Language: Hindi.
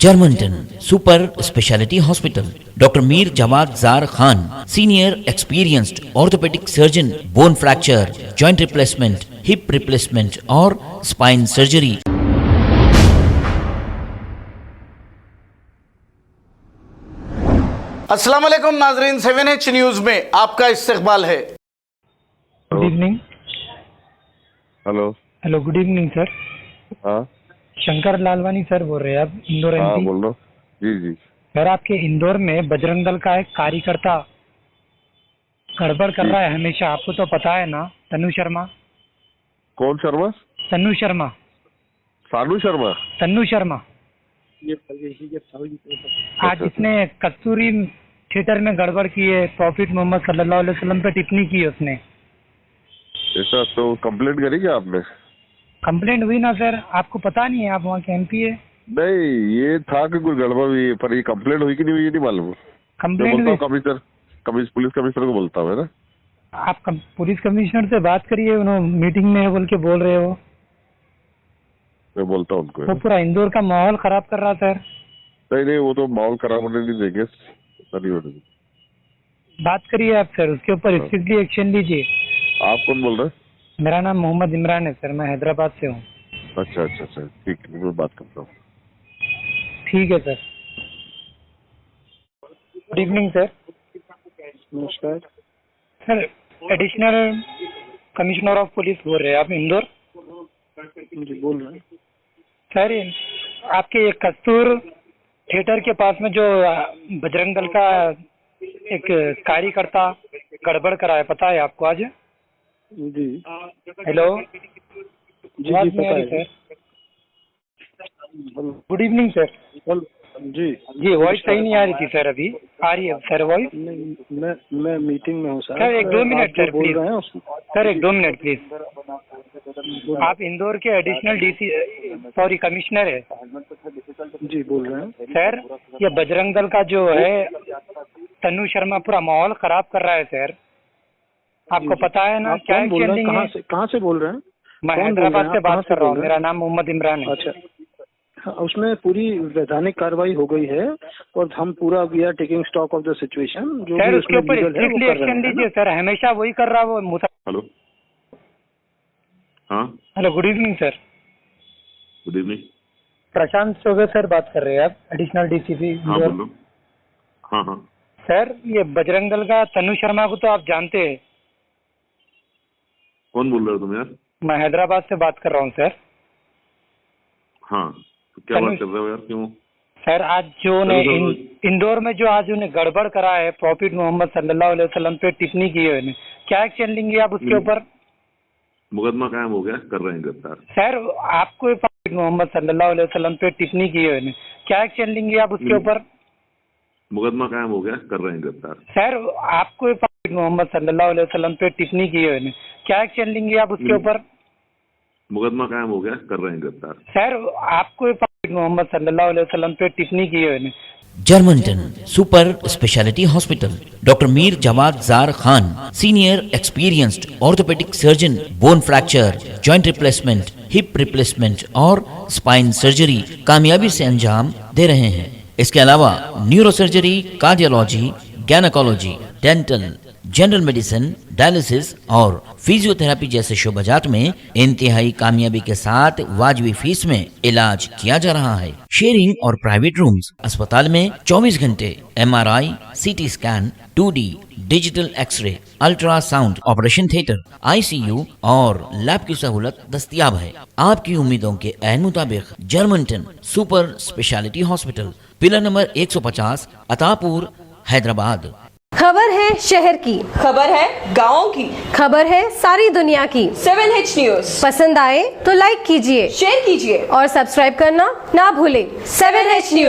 Germanton super speciality hospital, doctor Mir Jawad jar Khan, senior experienced orthopaedic surgeon, bone fracture, joint replacement, hip replacement और स्पाइन सर्जरी। अस्सलाम वालेकुम नाजरीन, 7H न्यूज में आपका इस्तकबाल है। Good evening. Hello good evening sir. हाँ शंकर लालवानी सर बोल रहे हैं आप, इंदौर हाँ एमपी। बोल रहा हूँ। जी सर आपके इंदौर में बजरंग दल का एक कार्यकर्ता गड़बड़ कर रहा है हमेशा, आपको तो पता है ना। तनु शर्मा। कौन शर्मा? तनु शर्मा। सानू शर्मा। तनु शर्मा। आज इसने कस्तूरी थिएटर में गड़बड़ की है, प्रॉफिट मोहम्मद सल्लल्लाहु अलैहि वसल्लम पे टिप्पणी की है उसने। ऐसा तो कंप्लेंट करी क्या आपने? कंप्लेंट हुई ना सर, आपको पता नहीं है, आप वहाँ के एमपी है। नहीं, ये था कि कुछ गड़बड़ हुई है, पर ये कंप्लेंट हुई कि नहीं हुई ये नहीं मालूम। कंप्लेंट मैं हुई। बोलता हूँ पुलिस कमिश्नर को बोलता हूँ, है ना। आप पुलिस कमिश्नर से बात करिए, उन्होंने मीटिंग में है बोल के बोल रहे हो। मैं बोलता हूँ उनको। वो पूरा इंदौर का माहौल खराब कर रहा सर। नहीं, वो तो माहौल खराब होने नहीं देंगे, नहीं होने देंगे। बात करिए आप सर, उसके ऊपर स्ट्रिक्टली एक्शन लीजिए। आप कौन बोल रहे हैं? मेरा नाम मोहम्मद इमरान है सर, मैं हैदराबाद से हूँ। अच्छा, ठीक है, मैं बात करता हूँ। ठीक है सर। Good evening sir. नमस्कार sir, additional commissioner of police बोल रहे हैं आप, इंदौर। जी बोल रहे हैं। सर आपके एक कस्तूर थिएटर के पास में जो बजरंग दल का एक कार्यकर्ता गड़बड़ करा है, पता है आपको आज? जी हेलो जी आवाज जी नहीं आ पता रही है। सर। Good evening sir. जी जी वॉइस सही नहीं आ रही थी सर, अभी आ रही है सर वॉइस। नहीं, मैं मीटिंग में हूँ सर। सर एक 2 मिनट सर बोल प्लीज। रहे हैं उसको। सर एक 2 मिनट प्लीज। आप इंदौर के एडिशनल डीसी कमिश्नर है? जी बोल रहे हैं। सर ये बजरंग दल का जो है तनु शर्मा पूरा माहौल खराब कर रहा है सर, आपको पता है ना। आप क्या कौन बोल रहे हैं? एक्शन लेंगे? कहाँ से बोल रहे हैं? मैं कौन बोल हैदराबाद रहे से हैं? बात कहाँ कर से रहा हूँ, बोल रहे मेरा नाम मोहम्मद इमरान है। अच्छा, हाँ, उसमें पूरी वैधानिक कार्रवाई हो गई है और हम पूरा we are taking stock of the situation. जो सर भी उसके ऊपर स्ट्रिक्टली एक्शन लीजिए सर, हमेशा वही कर रहा वो हेलो हाँ hello good evening sir. Good evening. Prashant Choubey sir बात कर रहे हैं आप, एडिशनल डीसीपी हाँ इंदौर। बोलो। हाँ सर ये बजरंग दल का तनु शर्मा को तो आप जानते हैं। कौन बोल रहे हो तुम यार? मैं हैदराबाद से बात कर रहा हूँ सर। हाँ तो क्या बात कर रहे हो यार, क्यों? सर आज जो ने इंदौर में जो आज उन्हें गड़बड़ करा है, प्रॉफिट मोहम्मद सल्लल्लाहु अलैहि वसल्लम पे टिप्पणी की है उन्हें, क्या एक्शन लेंगे आप उसके ऊपर? मुकदमा कायम हो गया, कर रहे हैं गिरफ्तार। सर आपको प्रॉफिट मोहम्मद सल्लल्लाहु अलैहि वसल्लम पे टिप्पणी की है उन्हें, क्या एक्शन लेंगे आप उसके ऊपर? मुकदमा कायम हो गया, कर रहे हैं गिरफ्तार। सर आपको प्रॉफिट मोहम्मद सल्लल्लाहु अलैहि वसल्लम पे टिप्पणी की है उन्हें, क्या एक्शन लेंगे आप उसके ऊपर? मुकदमा कायम हो गया, कर रहे हैं गिरफ्तार। सर आपको प्रॉफिट मोहम्मद सल्लल्लाहु अलैहि वसल्लम पे टिप्पणी की है उन्हें। जर्मनटन super speciality hospital, doctor Mir Jawad jar Khan, senior experienced orthopaedic surgeon, bone fracture, joint replacement, hip replacement और स्पाइन सर्जरी कामयाबी से अंजाम दे रहे हैं। इसके अलावा neurosurgery, cardiology, gynaecology, dental, general medicine, dialysis और फिजियोथेरेपी जैसे शोबाजात में इंतहाई कामयाबी के साथ वाजबी फीस में इलाज किया जा रहा है। शेयरिंग और प्राइवेट रूम्स, अस्पताल में 24 घंटे MRI, CT scan, 2D digital X ray, ultrasound, operation theatre, ICU और लैब की सहूलत दस्तयाब है। आपकी उम्मीदों के ऐन मुताबिक Germanton super speciality hospital, pillar number 150, Attapur, Hyderabad. खबर है शहर की, खबर है गाँव की, खबर है सारी दुनिया की। 7H न्यूज पसंद आए तो लाइक कीजिए, शेयर कीजिए और सब्सक्राइब करना ना भूलें। 7H news.